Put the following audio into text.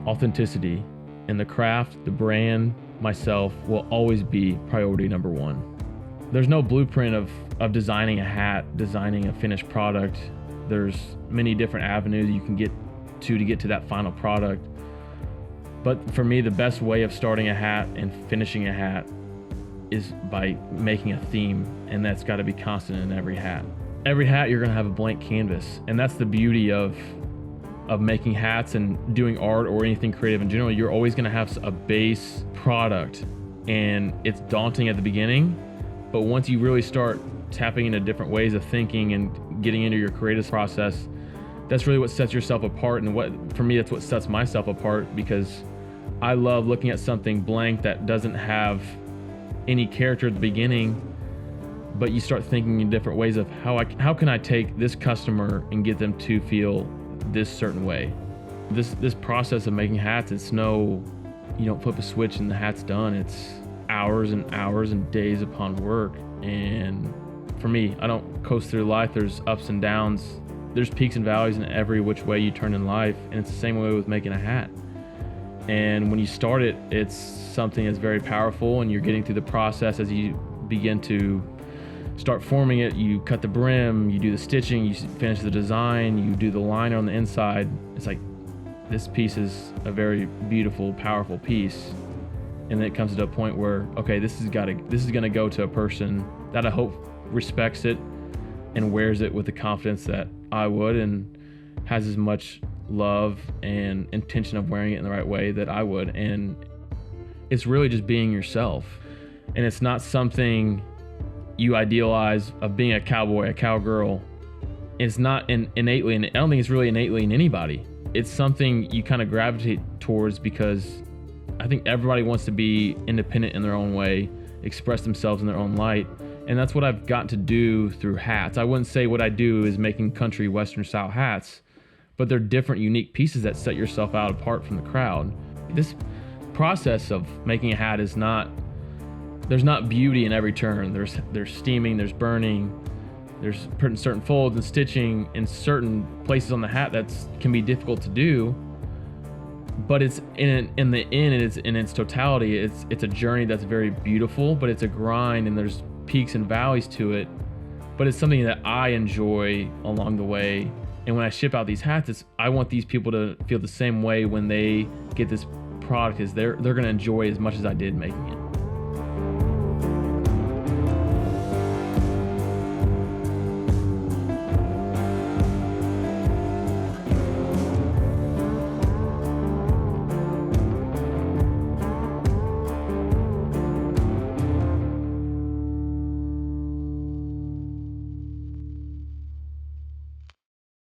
authenticity, and the craft, the brand, myself will always be priority number one. There's no blueprint of designing a hat, designing a finished product. There's many different avenues you can get to that final product. But for me, the best way of starting a hat and finishing a hat is by making a theme, and that's got to be constant in every hat. Every hat, you're gonna have a blank canvas, and that's the beauty of making hats and doing art or anything creative in general. You're always gonna have a base product, and it's daunting at the beginning, but once you really start tapping into different ways of thinking and getting into your creative process, that's really what sets yourself apart. And for me, that's what sets myself apart, because I love looking at something blank that doesn't have any character at the beginning, but you start thinking in different ways of how can I take this customer and get them to feel this certain way. This process of making hats, you don't flip a switch and the hat's done. It's hours and hours and days upon work. And for me, I don't coast through life. There's ups and downs. There's peaks and valleys in every which way you turn in life. And it's the same way with making a hat. And when you start it, it's something that's very powerful, and you're getting through the process as you begin to start forming it. You cut the brim, you do the stitching, you finish the design, you do the liner on the inside. It's like, this piece is a very beautiful, powerful piece. And then it comes to a point where, okay, this is gonna go to a person that I hope respects it and wears it with the confidence that I would, and has as much love and intention of wearing it in the right way that I would. And it's really just being yourself. And it's not something you idealize of being a cowboy, a cowgirl. It's not innately, and I don't think it's really innately in anybody. It's something you kind of gravitate towards, because I think everybody wants to be independent in their own way, express themselves in their own light. And that's what I've gotten to do through hats. I wouldn't say what I do is making country western style hats, but they're different, unique pieces that set yourself out apart from the crowd. This process of making a hat there's not beauty in every turn. There's steaming, there's burning, there's putting certain folds and stitching in certain places on the hat that can be difficult to do. But it's in the end, it's in its totality. It's a journey that's very beautiful, but it's a grind, and there's peaks and valleys to it. But it's something that I enjoy along the way. And when I ship out these hats, I want these people to feel the same way when they get this product, is they're going to enjoy as much as I did making it.